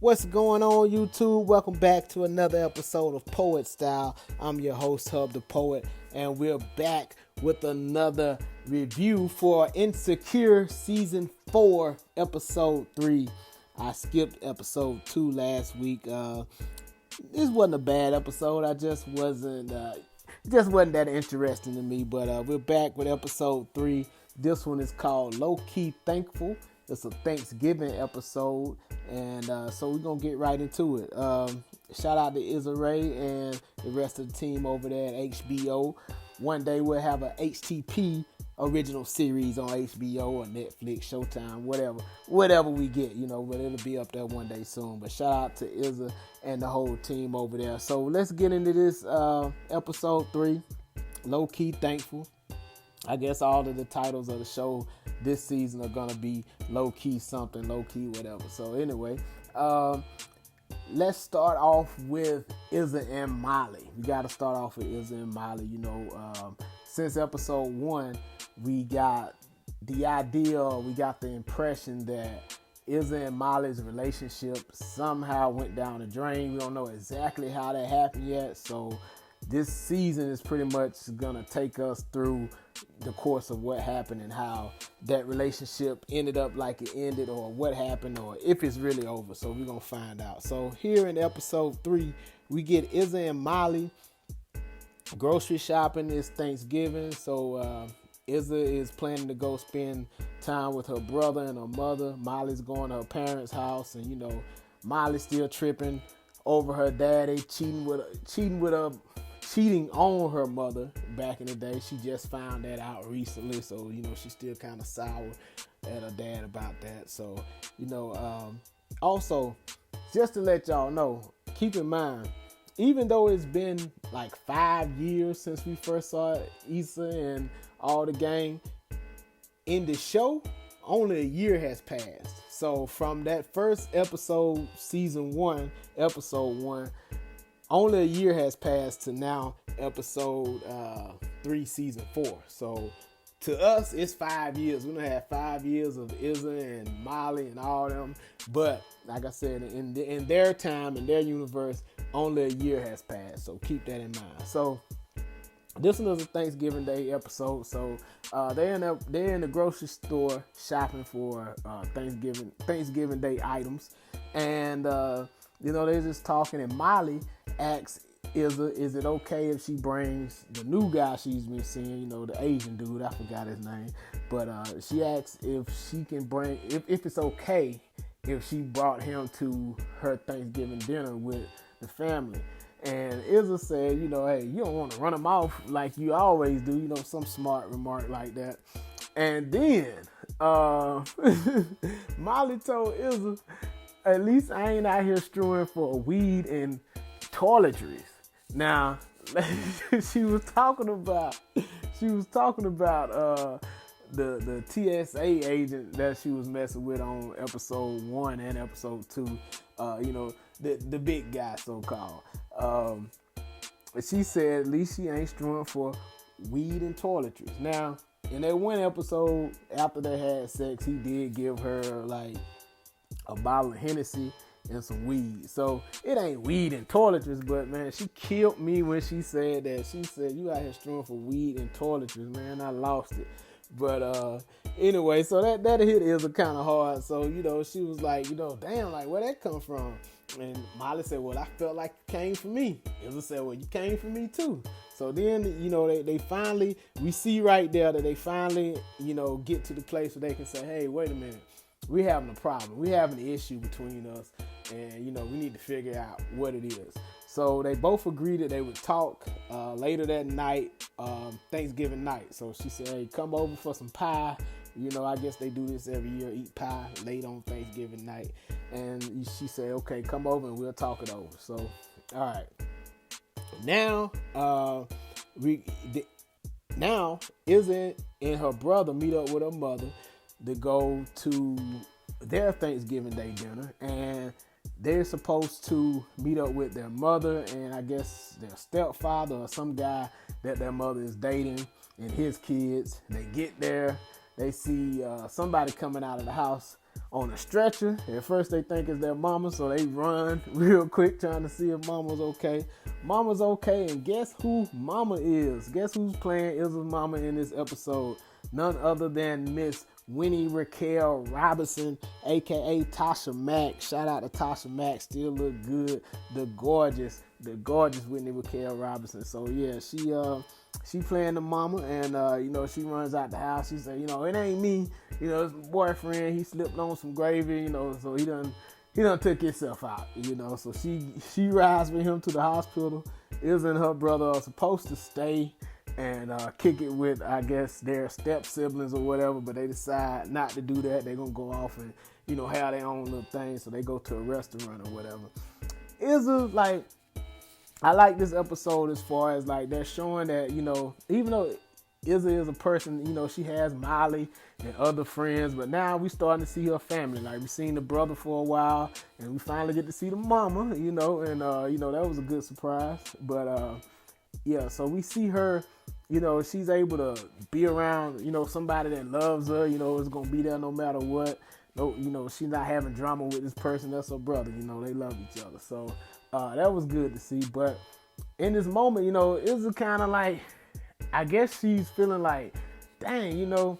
What's going on, YouTube? Welcome back to another episode of Poet Style. I'm your host, Hubb the Poet, and we're back with another review for Insecure Season 4, Episode 3. I skipped Episode 2 last week. This wasn't a bad episode. I just wasn't that interesting to me. But we're back with Episode 3. This one is called Low Key Thankful. It's a Thanksgiving episode, and so we're going to get right into it. Shout out to Issa Rae and the rest of the team over there at HBO. One day we'll have a HTP original series on HBO or Netflix, Showtime, whatever we get, but it'll be up there one day soon. But shout out to Issa and the whole team over there. So let's get into this episode 3, Low Key Thankful. I guess all of the titles of the show this season are going to be low-key something, low-key whatever. So anyway, let's start off with Issa and Molly. We got to start off with Issa and Molly. Since episode 1, we got the idea, we got the impression that Issa and Molly's relationship somehow went down the drain. We don't know exactly how that happened yet. So this season is pretty much going to take us through the course of what happened and how that relationship ended up like it ended, or what happened, or if it's really over. So we're going to find out. So here in episode 3, we get Issa and Molly grocery shopping. It's Thanksgiving. So Issa is planning to go spend time with her brother and her mother. Molly's going to her parents' house, and Molly's still tripping over her daddy cheating on her mother back in the day. She just found that out recently, so she's still kind of sour at her dad about that. So also, just to let y'all know, keep in mind, even though it's been like 5 years since we first saw Issa and all the gang in the show, only a year has passed. So from that first episode, season 1, episode 1, only a year has passed to now episode 3, season 4. So to us, it's 5 years. We're going to have 5 years of Issa and Molly and all them. But like I said, in their time, in their universe, only a year has passed. So keep that in mind. So this one is a Thanksgiving Day episode. So they're in the grocery store shopping for Thanksgiving Day items. And they're just talking, and Molly asks Issa, is it okay if she brings the new guy she's been seeing, the Asian dude, I forgot his name, but she asks if she can bring, if it's okay if she brought him to her Thanksgiving dinner with the family. And Issa said, hey, you don't want to run him off like you always do, some smart remark like that. And then Molly told Issa, at least I ain't out here strewing for weed and toiletries. Now, she was talking about the TSA agent that she was messing with on episode 1 and episode 2. The big guy, so called. She said at least she ain't strewing for weed and toiletries. Now, in that one episode, after they had sex, he did give her like a bottle of Hennessy and some weed. So it ain't weed and toiletries, but man, she killed me when she said that. She said, you out here strong for weed and toiletries, man. I lost it. But anyway, so that hit Issa kind of hard. So, she was like, damn, like where that come from? And Molly said, well, I felt like it came from me. Issa said, well, you came from me too. So then, they finally, we see right there that they finally, get to the place where they can say, hey, wait a minute. We're having a problem. We're having an issue between us, and we need to figure out what it is. So they both agreed that they would talk later that night, Thanksgiving night. So she said, hey, come over for some pie. I guess they do this every year, eat pie late on Thanksgiving night. And she said, okay, come over and we'll talk it over. So, all right. Now, Issa and her brother meet up with her mother to go to their Thanksgiving Day dinner, and they're supposed to meet up with their mother and I guess their stepfather or some guy that their mother is dating and his kids. They get there, they see somebody coming out of the house on a stretcher. At first they think it's their mama, so they run real quick trying to see if mama's okay. Mama's okay, and guess who mama is? Guess who's playing Izza's mama in this episode? None other than Miss Winnie Raquel Robinson, aka Tasha Mack. Shout out to Tasha Mack, still look good. The gorgeous Whitney Raquel Robinson. So yeah, she playing the mama, and she runs out the house. She said, it ain't me. It's my boyfriend. He slipped on some gravy. So he done took himself out. So she rides with him to the hospital. Izza and her brother are supposed to stay and kick it with, I guess, their step siblings or whatever, but they decide not to do that. They're gonna go off and have their own little thing. So they go to a restaurant or whatever. Izza, I like this episode as far as they're showing that, even though Izza is a person, she has Molly and other friends, but now we starting to see her family. We've seen the brother for a while, and we finally get to see the mama, and that was a good surprise. But so we see her, she's able to be around, somebody that loves her, is gonna be there no matter what. No, she's not having drama with this person. That's her brother. They love each other. So that was good to see. But in this moment, Izza kind of I guess she's feeling dang,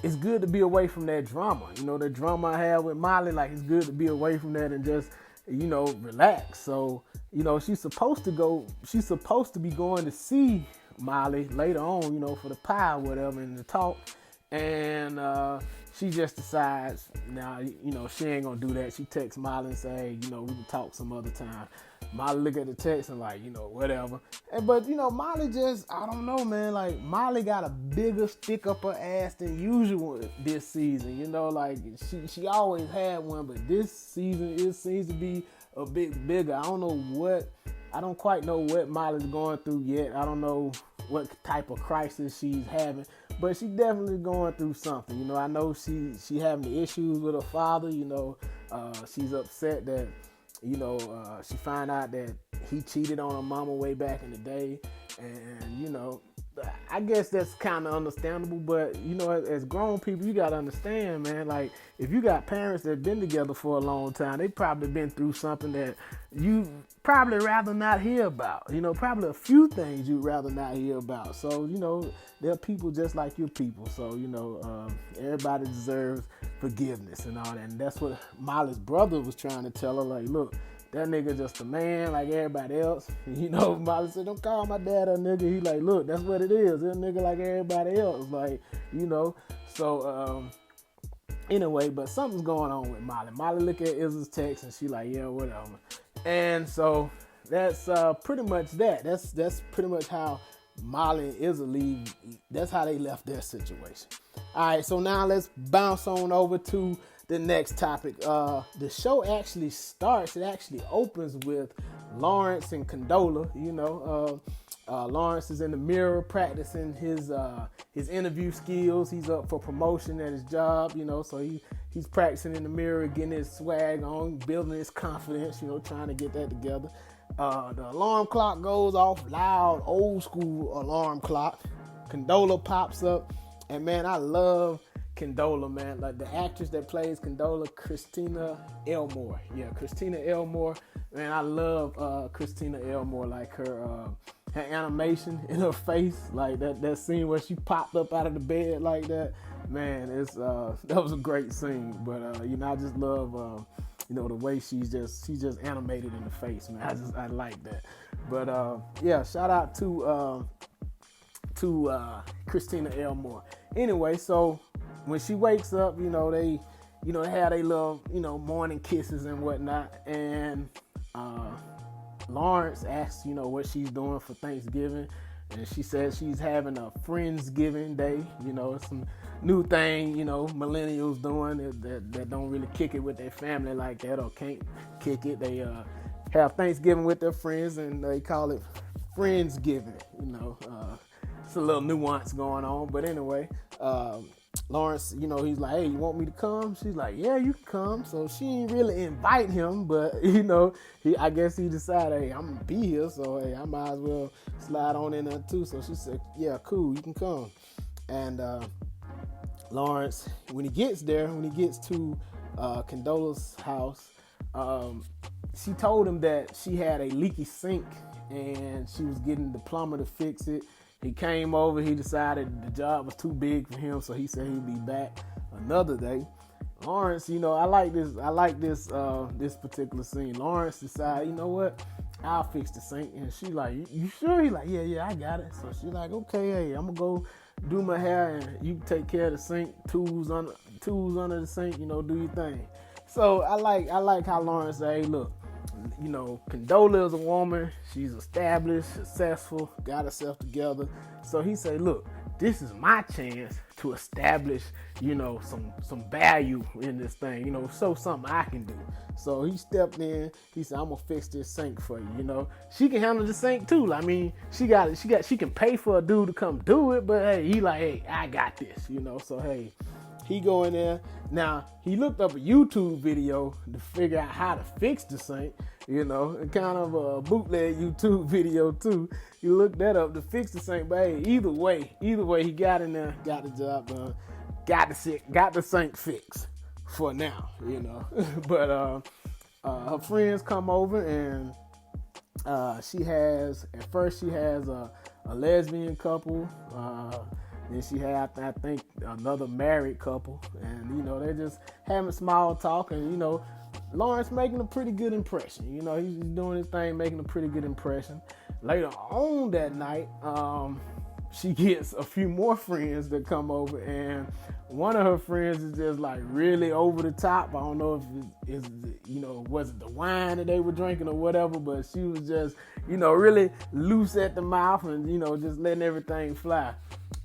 it's good to be away from that drama. The drama I had with Molly, it's good to be away from that and just, relax. So, she's supposed to be going to see Molly later on, for the pie or whatever and the talk. And she just decides, now, she ain't gonna do that. She texts Molly and say, we can talk some other time. Molly look at the text and whatever. But Molly just, I don't know, man. Molly got a bigger stick up her ass than usual this season. She always had one, but this season it seems to be a bit bigger. I don't quite know what Molly's going through yet. I don't know what type of crisis she's having, but she's definitely going through something. I know she having the issues with her father. She's upset that she found out that he cheated on her mama way back in the day, and I guess that's kind of understandable. But as grown people, you gotta understand, man. If you got parents that been together for a long time, they probably been through something that you probably rather not hear about. Probably a few things you'd rather not hear about. So they're people just like your people. So everybody deserves forgiveness and all that. And that's what Molly's brother was trying to tell her. Look, that nigga just a man like everybody else. Molly said, don't call my dad a nigga. He look, that's what it is. He's a nigga like everybody else. So anyway, but something's going on with Molly. Molly look at Izza's text and she yeah, whatever. And so that's pretty much that. That's pretty much how Molly and Izza leave. That's how they left their situation. All right, so now let's bounce on over to the next topic. The show actually starts. It actually opens with Lawrence and Condola. Lawrence is in the mirror practicing his interview skills. He's up for promotion at his job. So he's practicing in the mirror, getting his swag on, building his confidence. Trying to get that together. The alarm clock goes off, loud, old school alarm clock. Condola pops up, and man, I love Condola, man. The actress that plays Condola, Christina Elmore. Yeah, Christina Elmore. Man, I love Christina Elmore. Her animation in her face, that scene where she popped up out of the bed like that. Man, that was a great scene. But I just love the way she's just animated in the face, man. I like that. But shout out to Christina Elmore. Anyway, so when she wakes up, they have their little, morning kisses and whatnot. And Lawrence asks, what she's doing for Thanksgiving. And she says she's having a Friendsgiving day. It's some new thing, millennials doing that don't really kick it with their family like that or can't kick it. They have Thanksgiving with their friends and they call it Friendsgiving. It's a little nuance going on. But anyway, Lawrence, he's like, hey, you want me to come? She's like, yeah, you can come. So she didn't really invite him, but, I guess he decided, hey, I'm going to be here. So, hey, I might as well slide on in there too. So she said, yeah, cool, you can come. And Lawrence, when he gets to Condola's house, she told him that she had a leaky sink and she was getting the plumber to fix it. He came over. He decided the job was too big for him, so he said he'd be back another day. Lawrence, I like this particular scene. Lawrence decided, you know what? I'll fix the sink. And she like, you sure? He like, yeah, I got it. So she like, okay, hey, I'm gonna go do my hair and you take care of the sink, tools under the sink, do your thing. So I like how Lawrence say, hey, look, Condola is a woman. She's established, successful, got herself together. So he say, look, this is my chance to establish, some value in this thing, show something I can do. So he stepped in. He said, I'm gonna fix this sink for you. She can handle the sink too. I mean, she can pay for a dude to come do it, but hey, he like, hey, I got this, So hey, he go in there. Now, he looked up a YouTube video to figure out how to fix the sink, and kind of a bootleg YouTube video too. He looked that up to fix the sink, but hey, either way, he got in there, got the job done, got the sink fixed for now, But her friends come over and she has a lesbian couple. Then she had, I think, another married couple. And, they're just having small talk. And, Lawrence making a pretty good impression. He's doing his thing, making a pretty good impression. Later on that night, she gets a few more friends that come over. And one of her friends is just like really over the top. I don't know if was it the wine that they were drinking or whatever. But she was just, really loose at the mouth and, just letting everything fly.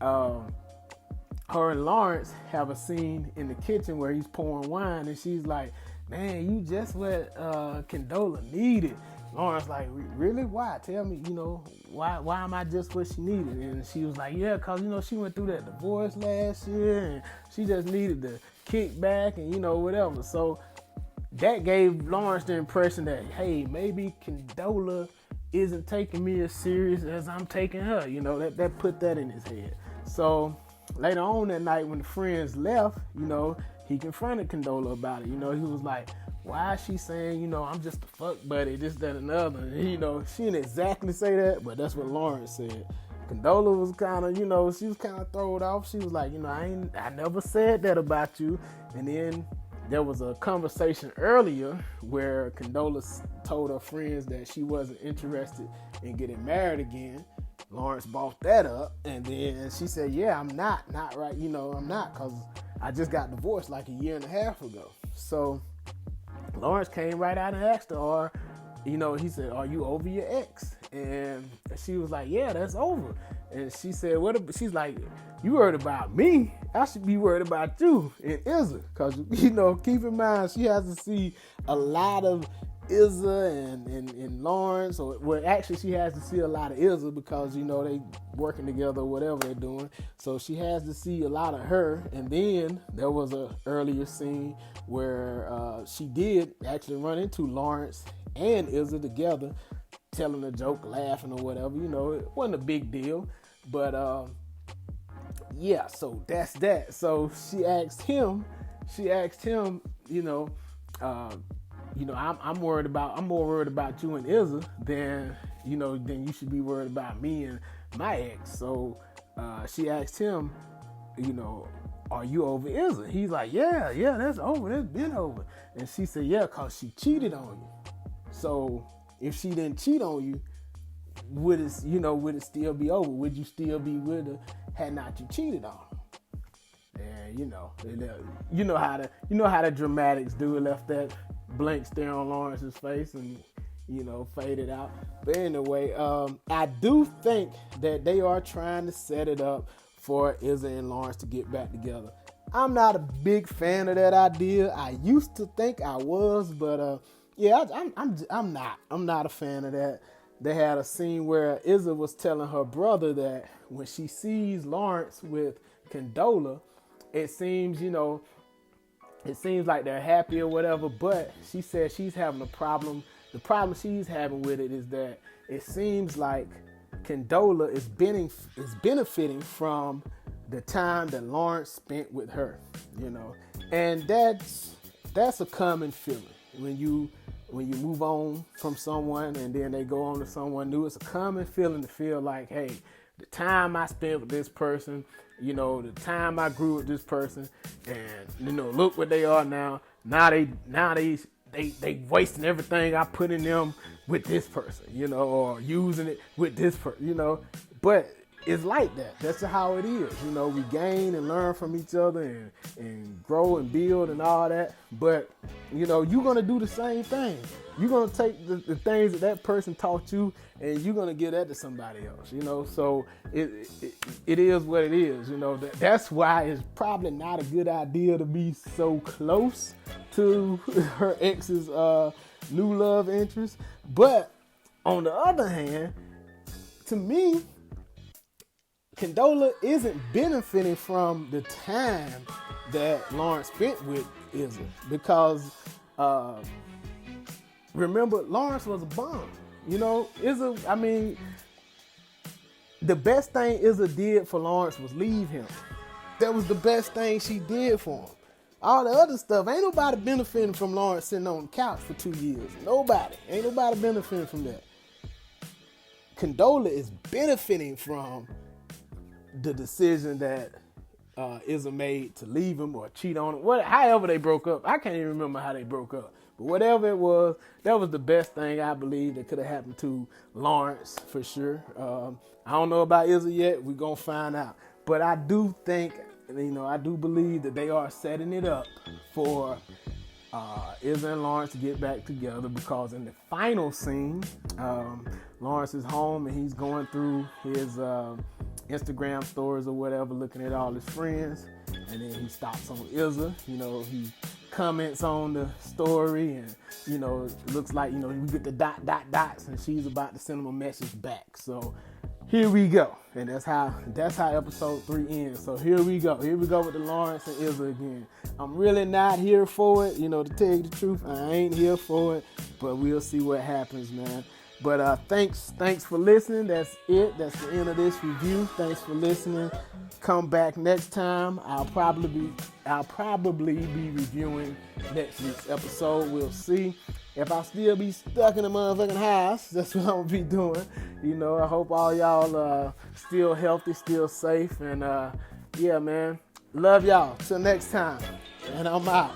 Her and Lawrence have a scene in the kitchen where he's pouring wine and she's like, man, you just what Condola needed. Lawrence like, really? Why? Tell me, why am I just what she needed? And she was like, yeah, because, she went through that divorce last year and she just needed to kick back and, whatever. So that gave Lawrence the impression that, hey, maybe Condola isn't taking me as serious as I'm taking her. That put that in his head. So later on that night when the friends left, he confronted Condola about it. He was like, why is she saying, I'm just a fuck buddy, this, that, and the other. And, she didn't exactly say that, but that's what Lawrence said. Condola was kind of, she was kind of thrown off. She was like, I never said that about you. And then there was a conversation earlier where Condola told her friends that she wasn't interested in getting married again. Lawrence brought that up, and then she said, yeah, I'm not right, I'm not, because I just got divorced like a year and a half ago. So Lawrence came right out and asked her, he said, are you over your ex? And she was like, yeah, that's over. And she said, she's like, you worried about me? I should be worried about you and Izza. Because, keep in mind, she has to see a lot of Izza and Lawrence, actually she has to see a lot of Izza because, they working together or whatever they're doing. So she has to see a lot of her. And then there was a earlier scene where she did actually run into Lawrence and Izza together, telling a joke, laughing or whatever. It wasn't a big deal. But yeah, so that's that. So she asked him, I'm more worried about you and Izza than you should be worried about me and my ex. So she asked him, are you over Izza? He's like, yeah, that's over. That's been over. And she said, yeah, because she cheated on you. So if she didn't cheat on you, would it still be over? Would you still be with her had not you cheated on her? And you know how the dramatics do. It left that blank stare on Lawrence's face and faded out. But anyway, I do think that they are trying to set it up for Izza and Lawrence to get back together. I'm not a big fan of that idea. I used to think I was, but yeah, I'm not. I'm not a fan of that. They had a scene where Izza was telling her brother that when she sees Lawrence with Condola, it seems like they're happy or whatever, but she said she's having a problem. The problem she's having with it is that it seems like Condola is benefiting from the time that Lawrence spent with her, and that's a common feeling when you move on from someone and then they go on to someone new. It's a common feeling to feel like, hey, the time I spent with this person, the time I grew with this person, and look what they are now. Now they wasting everything I put in them with this person, or using it with this person, But it's like that. That's how it is. We gain and learn from each other and grow and build and all that. But, you're going to do the same thing. You're going to take the things that person taught you and you're going to give that to somebody else, So it is what it is, That's why it's probably not a good idea to be so close to her ex's new love interest. But on the other hand, to me, Condola isn't benefiting from the time that Lawrence spent with Izza because, remember, Lawrence was a bum. Izza, the best thing Izza did for Lawrence was leave him. That was the best thing she did for him. All the other stuff, ain't nobody benefiting from Lawrence sitting on the couch for 2 years. Nobody. Ain't nobody benefiting from that. Condola is benefiting from the decision that Izza made to leave him or cheat on him. However they broke up. I can't even remember how they broke up. But whatever it was, that was the best thing I believe that could have happened to Lawrence for sure. I don't know about Izza yet. We're going to find out. But I do think, I do believe that they are setting it up for Izza and Lawrence to get back together because in the final scene, Lawrence is home and he's going through his Instagram stories or whatever, looking at all his friends, and then he stops on Izza. He comments on the story, and it looks like we get the dots, and she's about to send him a message back. So here we go, and that's how episode 3 ends. So here we go with the Lawrence and Izza again. I'm really not here for it, to tell you the truth. I ain't here for it, but we'll see what happens, man. But thanks for listening. That's it. That's the end of this review. Thanks for listening. Come back next time. I'll probably be reviewing next week's episode. We'll see. If I still be stuck in the motherfucking house, that's what I'm gonna be doing. I hope all y'all still healthy, still safe, and yeah, man. Love y'all. Till next time. And I'm out.